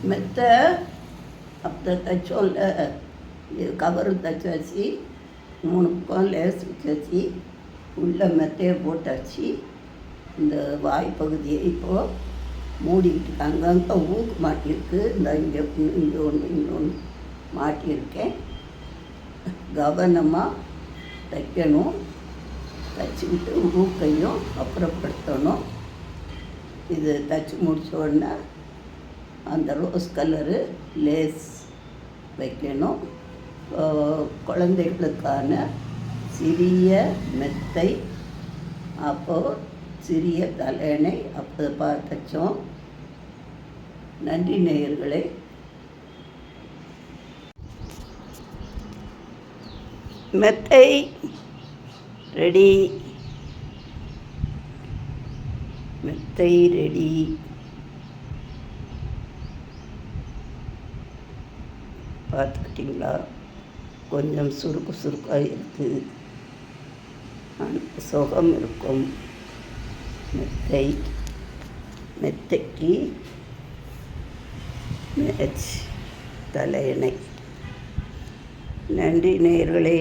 மெத்தை அப்போ தைச்சோம்ல, இது கவரு தைச்சாச்சு, 3 பக்கம் லேஸ் வச்சாச்சு, உள்ள மெத்தையை போட்டாச்சு. இந்த வாய்ப்பகுதியை இப்போது மூடிக்கிட்டு அங்கங்கே ஊக்கு மாட்டியிருக்கு. இந்த இங்கே ஒன்று மாட்டியிருக்கேன். கவனமாக தைக்கணும். தைச்சிக்கிட்டு ஊக்கையும் அப்புறப்படுத்தணும். இது தைச்சி முடித்த உடனே அந்த ரோஸ் கலரு லேஸ் வைக்கணும். குழந்தைகளுக்கான சிறிய மெத்தை, அப்போது சிறிய தலையணை அப்போ தைச்சோம். நன்றி நேயர்களே. மெத்தை ரெடி, மெத்தை ரெடி. பார்த்துக்கிட்டிங்களா? கொஞ்சம் சுருக்கு சுருக்காக இருக்குது, சுகம் இருக்கும். மெத்தைக்கு மேட்ச் தலையணை. நன்றி நேயர்களே.